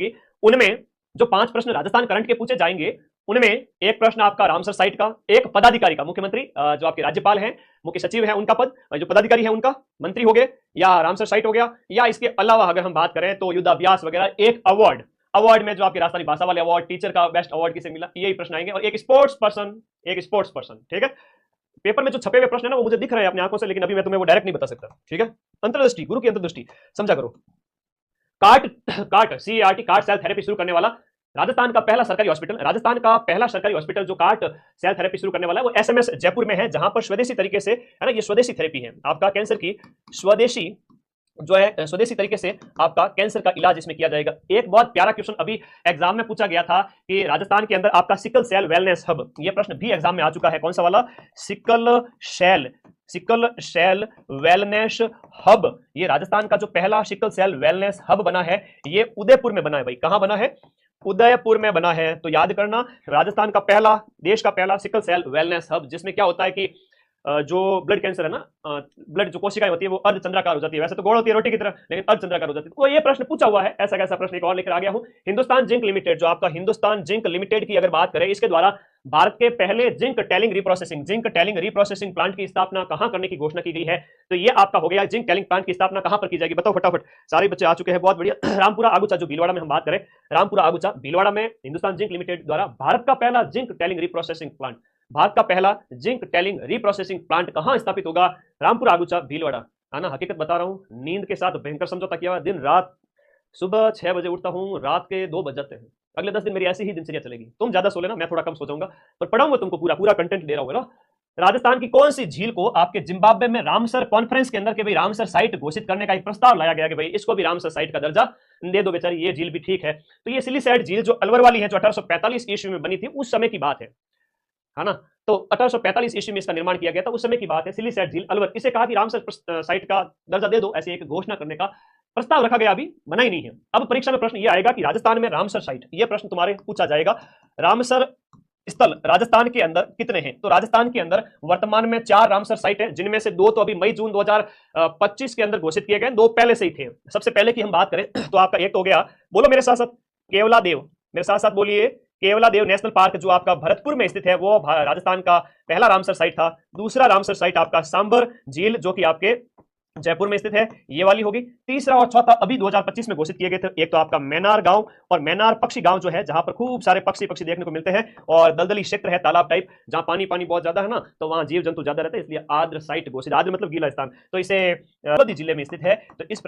कि उनमें जो 5 प्रश्न राजस्थान करंट के पूछे जाएंगे, उनमें एक प्रश्न आपका रामसर साइट का, एक पदाधिकारी का, मुख्यमंत्री जो आपके राज्यपाल हैं, मुख्य सचिव है उनका पद, जो पदाधिकारी है उनका, मंत्री हो गए या रामसर साइट हो गया, या इसके अलावा अगर हम बात करें तो युद्धाभ्यास वगैरह, एक अवार्ड, अवार्ड में जो आपकी राजस्थानी भाषा वाले अवार्ड, टीचर का बेस्ट अवार्ड किसे मिला, यही प्रश्न आएंगे, और एक स्पोर्ट्स पर्सन, एक स्पोर्ट्स पर्सन। ठीक है, पेपर में जो छपे हुए प्रश्न है ना वो मुझे दिख रहे हैं अपनी आंखों से, लेकिन अभी मैं तुम्हें वो डायरेक्ट नहीं बता सकता। ठीक है, अंतर्दृष्टि, गुरु की अंतर्दृष्टि समझा करो। CART, CART CART, CART cell therapy शुरू करने वाला राजस्थान का पहला सरकारी हॉस्पिटल, राजस्थान का पहला सरकारी हॉस्पिटल जो कार्ट सेल थेरेपी शुरू करने वाला है वो SMS जयपुर में है, जहां पर स्वदेशी तरीके से, है ना, ये स्वदेशी थेरेपी है आपका कैंसर की, स्वदेशी जो है स्वदेशी तरीके से आपका कैंसर का इलाज इसमें किया जाएगा। एक बहुत प्यारा क्वेश्चन अभी एग्जाम में पूछा गया था कि राजस्थान के अंदर आपका सिकल सेल वेलनेस हब, ये प्रश्न भी एग्जाम में आ चुका है। कौन सा वाला? सिकल सेल वेलनेस हब, ये राजस्थान का जो पहला सिकल सेल वेलनेस हब बना है, ये उदयपुर में बना है भाई। कहां बना है? उदयपुर में बना है। तो याद करना, राजस्थान का पहला, देश का पहला सिकल सेल वेलनेस हब, जिसमें क्या होता है कि जो ब्लड कैंसर है ना, ब्लड जो कोशिकाएं होती है वो अर्धचंद्राकार हो जाती है, वैसे तो गोल होती है रोटी की तरह, लेकिन अर्धचंद्राकार हो जाती है। तो ये प्रश्न पूछा हुआ है, ऐसा कैसा प्रश्न एक और लेकर आ गया हूं। हिंदुस्तान जिंक लिमिटेड, जो आपका हिंदुस्तान जिंक लिमिटेड की अगर बात करें, इसके द्वारा भारत के पहले जिंक टैलिंग रिप्रोसेसिंग प्लांट की स्थापना कहां करने की घोषणा की गई है? तो ये आपका हो गया, जिंक टैलिंग प्लांट की स्थापना कहां पर की जाएगी? बताओ फटाफट, सारे बच्चे आ चुके हैं, बहुत बढ़िया। रामपुरा आगुचा, जो भीलवाड़ा में हम बात करें, रामपुरा आगुचा भीलवाड़ा में हिंदुस्तान जिंक लिमिटेड द्वारा भारत का पहला जिंक टैलिंग रिप्रोसेसिंग प्लांट, भारत का पहला जिंक टैलिंग रिप्रोसेसिंग प्लांट कहां स्थापित होगा? रामपुरा आगुचा भीलवाड़ा। आना, हकीकत बता रहा हूं, नींद के साथ भयंकर समझौता किया हुआ, दिन रात, सुबह 6 बजे उठता हूं, रात के 2 बज जाते हैं। अगले 10 दिन मेरी ऐसी ही दिनचर्या चलेगी। तुम ज्यादा सो लेना, मैं थोड़ा कम सो जाऊंगा, पर पढ़ाऊंगा तुमको, पूरा पूरा कंटेंट दे रहा हूं ना। राजस्थान की कौन सी झील को आपके जिम्बाब्वे में रामसर कॉन्फ्रेंस के अंदर के भाई रामसर साइट घोषित करने का एक प्रस्ताव लाया गया कि भाई इसको भी रामसर साइट का दर्जा दे दो बेचारी, ये झील भी ठीक है। तो ये सिलीसैट झील जो अलवर वाली है, जो 1845 ईस्वी में बनी थी, उस समय की बात है ना। तो 1845 ईस्वी में इसका निर्माण किया गया था, उस समय की बात है। सिलीसैट झील अलवर, इसे कहा कि रामसर साइट का दर्जा दे दो, ऐसी एक घोषणा करने का प्रस्ताव रखा गया, अभी बना ही नहीं है। अब परीक्षा में प्रश्न ये आएगा कि राजस्थान में रामसर साइट, ये प्रश्न तुम्हारे पूछा जाएगा, रामसर स्थल राजस्थान के अंदर कितने हैं? तो राजस्थान के अंदर वर्तमान में 4 रामसर साइट है, जिनमें से 2 तो अभी मई जून 2025 के अंदर घोषित किए गए, 2 पहले से ही थे। सबसे पहले की हम बात करें तो आपका एक तो हो गया, बोलो मेरे साथ साथ, केवला देव, मेरे साथ साथ बोलिए, केवला देव नेशनल पार्क, जो आपका भरतपुर में स्थित है, वो राजस्थान का पहला रामसर साइट था। दूसरा रामसर साइट आपका सांबर झील, जो कि आपके जयपुर में स्थित है, ये वाली होगी। तीसरा और चौथा अभी 2025 में घोषित किए गए थे, एक तो आपका मैनार गांव और मैनार पक्षी गांव, जो है जहां पर खूब सारे पक्षी देखने को मिलते हैं, और दलदली क्षेत्र है, तालाब टाइप, जहां पानी बहुत ज्यादा है ना, तो वहां जीव जंतु ज्यादा रहते हैं, इसलिए आर्द्र साइट घोषित, आर्द्र मतलब गीला स्थान, तो इसे जिले में स्थित है। तो इस